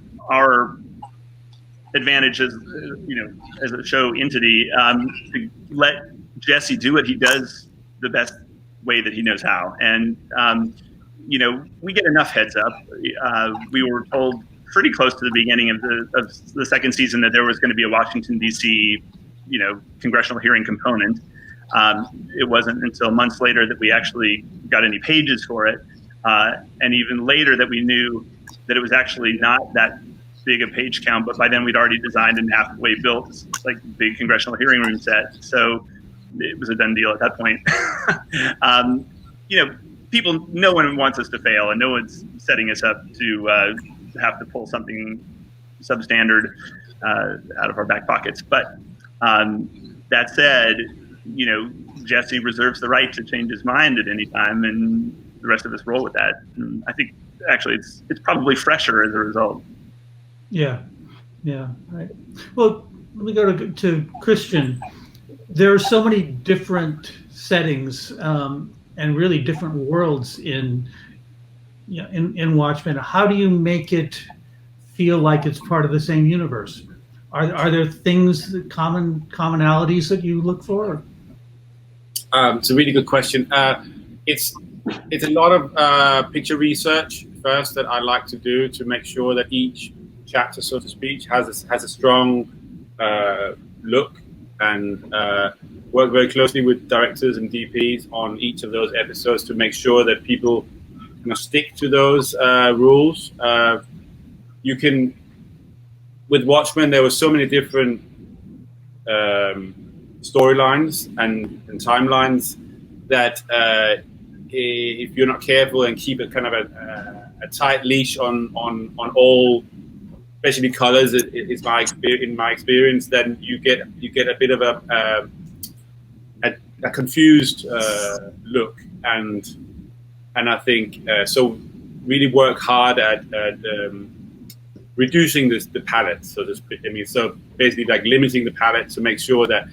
advantage as as a show entity to let Jesse do what he does the best way that he knows how. And we get enough heads up. We were told pretty close to the beginning of the second season that there was going to be a Washington D.C. congressional hearing component. It wasn't until months later that we actually got any pages for it, and even later that we knew that it was actually not that big a page count, but by then we'd already designed and halfway built like big congressional hearing room set. So it was a done deal at that point. No one wants us to fail, and no one's setting us up to have to pull something substandard out of our back pockets. But that said, Jesse reserves the right to change his mind at any time, and the rest of us roll with that. And I think actually it's probably fresher as a result. Yeah. Right. Well, let me go to Kristian. There are so many different settings and really different worlds in Watchmen. How do you make it feel like it's part of the same universe? Are there things, commonalities that you look for? It's a really good question. It's a lot of picture research first that I like to do to make sure that each chapter, so to speak, has a strong look, and work very closely with directors and DPs on each of those episodes to make sure that people stick to those rules. You can, with Watchmen, there were so many different storylines and timelines that if you're not careful and keep it kind of a tight leash on all, especially colors, in my experience, then you get a bit of a confused look, and I think so. Really work hard at reducing the palette, so to speak. So basically, like limiting the palette to make sure that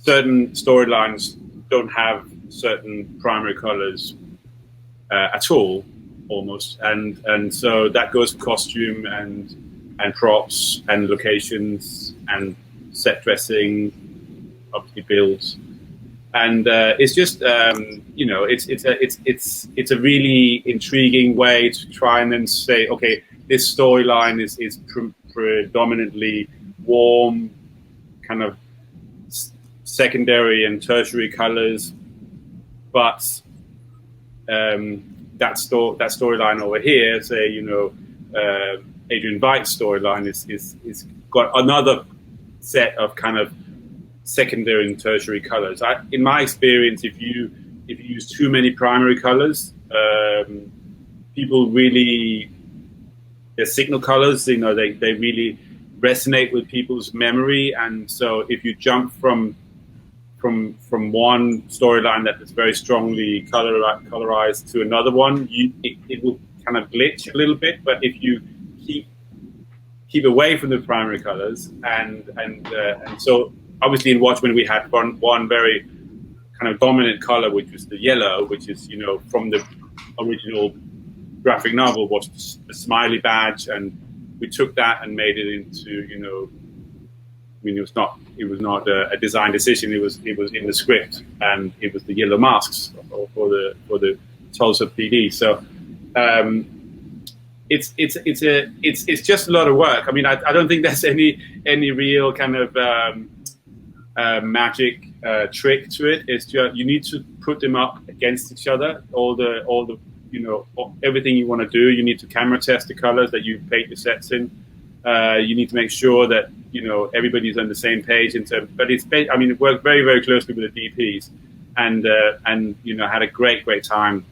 certain storylines don't have certain primary colors at all, almost, and so that goes for costume and props and locations and set dressing, obviously builds, and it's just it's a really intriguing way to try and then say, okay, this storyline is predominantly warm, kind of secondary and tertiary colors, but that storyline over here, say, Adrian Veidt's storyline is got another set of kind of secondary and tertiary colors. In my experience, if you use too many primary colors, people really, their signal colors, they really resonate with people's memory, and so if you jump from one storyline that is very strongly colorized to another one, it will kind of glitch a little bit. But if you keep away from the primary colors, and so obviously in Watchmen we had one very kind of dominant color, which was the yellow, which is from the original graphic novel was the smiley badge, and we took that and made it into it was not a design decision. It was in the script, and it was the yellow masks for the Tulsa PD. So it's just a lot of work. I mean, I don't think there's any real kind of magic trick to it. It's just you need to put them up against each other. All the everything you want to do. You need to camera test the colors that you paint your sets in. You need to make sure that everybody's on the same page in terms. But it worked very, very closely with the DPs, and had a great time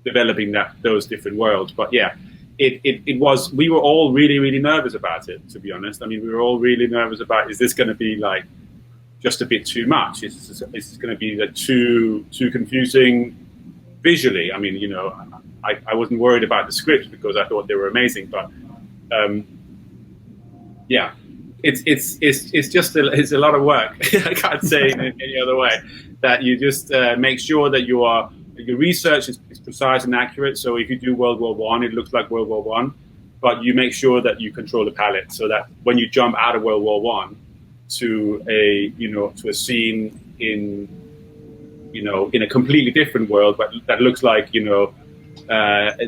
developing those different worlds. But yeah, it was. We were all really, really nervous about it, to be honest. I mean, we were all really nervous about, is this going to be like just a bit too much? Is this going to be too confusing visually? I mean, I wasn't worried about the scripts because I thought they were amazing, but yeah, it's just a lot of work. I can't say it in any other way. That you just make sure that your research is precise and accurate. So if you do World War I, it looks like World War I, but you make sure that you control the palette so that when you jump out of World War I to a scene in a completely different world, but that looks like the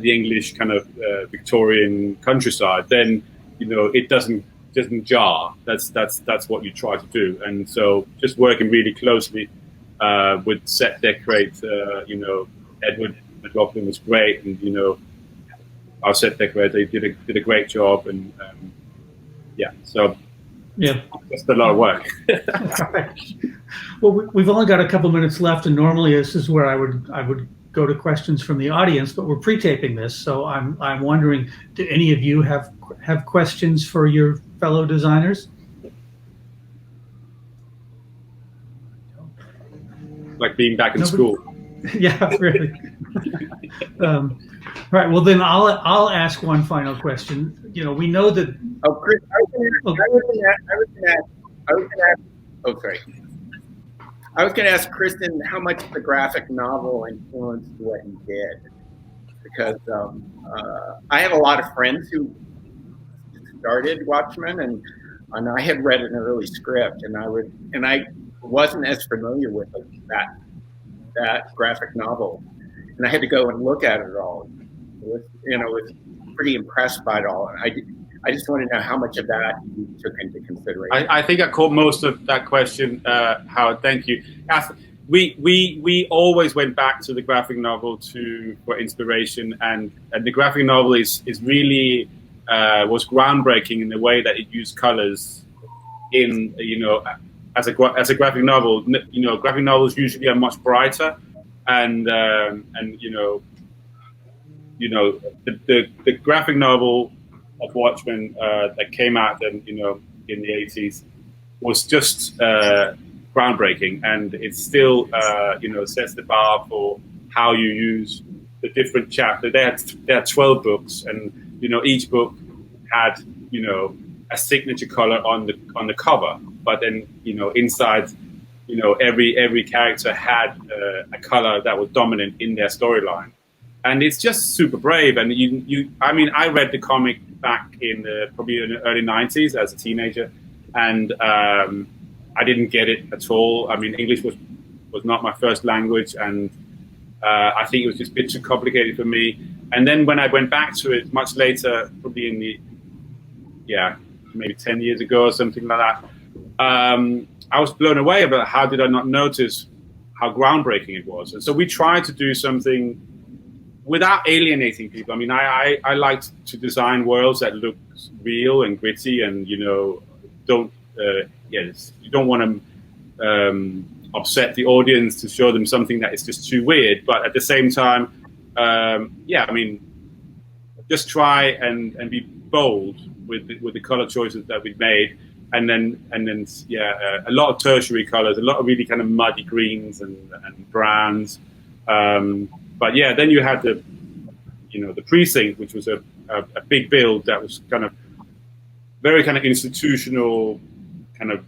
English kind of Victorian countryside, then it doesn't jar. That's what you try to do. And so just working really closely with set decorator, Edward McLaughlin was great, and our set decorator did a great job, and just a lot of work. Well, we've only got a couple minutes left, and normally this is where I would go to questions from the audience, but we're pre-taping this, so I'm wondering, do any of you have questions for your fellow designers? Like being back in school. Yeah, really. All right. Well, then I'll ask one final question. We know that. Oh, Chris, I was going to ask Kristian how much the graphic novel influenced what he did, because I have a lot of friends who started Watchmen, and I had read an early script, and I wasn't as familiar with that graphic novel, and I had to go and look at it all. Was pretty impressed by it all. I just want to know how much of that you took into consideration. I think I caught most of that question, Howard. Thank you. We always went back to the graphic novel for inspiration, and the graphic novel is really was groundbreaking in the way that it used colors in as a graphic novel. Graphic novels usually are much brighter, and the graphic novel of Watchmen that came out in the 80s was just groundbreaking, and it still sets the bar for how you use the different chapters. They had 12 books, and each book had a signature color on the cover, but then inside every character had a color that was dominant in their storyline. And it's just super brave. And I read the comic back in probably in the early 90s as a teenager, and I didn't get it at all. I mean, English was not my first language, and I think it was just a bit too complicated for me. And then when I went back to it much later, probably in maybe 10 years ago or something like that, I was blown away about how did I not notice groundbreaking it was. And so we tried to do something without alienating people. I mean, I like to design worlds that look real and gritty, and you don't want to upset the audience to show them something that is just too weird. But at the same time, I mean, just try and be bold with the color choices that we've made, and then a lot of tertiary colors, a lot of really kind of muddy greens and browns. But yeah, then you had the precinct, which was a big build that was kind of very kind of institutional, kind of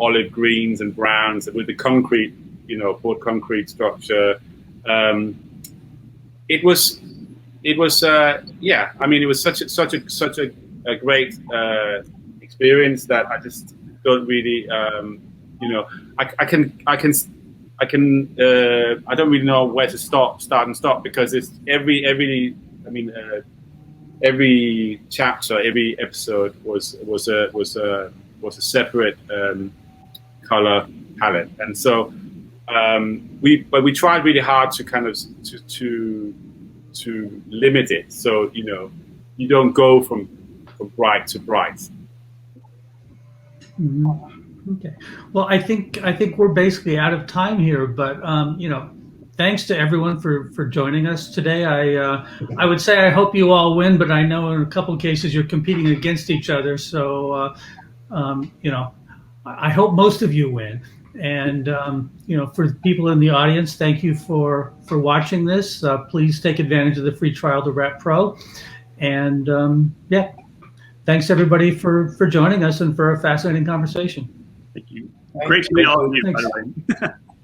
olive greens and browns with the concrete, poured concrete structure. It was I mean, it was such a great experience that I just don't really I don't really know where to start and stop, because it's every chapter, every episode was a separate color palette, and so we tried really hard to kind of to limit it, so you don't go from bright to bright. Okay. Well, I think we're basically out of time here, but thanks to everyone for joining us today. I would say I hope you all win, but I know in a couple of cases you're competing against each other. So I hope most of you win. And for people in the audience, thank you for watching this. Please take advantage of the free trial to TheWrap Pro. And thanks everybody for joining us and for a fascinating conversation. Thank you. Great to meet all of you, by the way.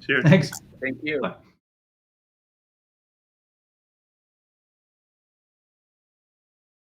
Cheers. Thanks. Thank you. Bye.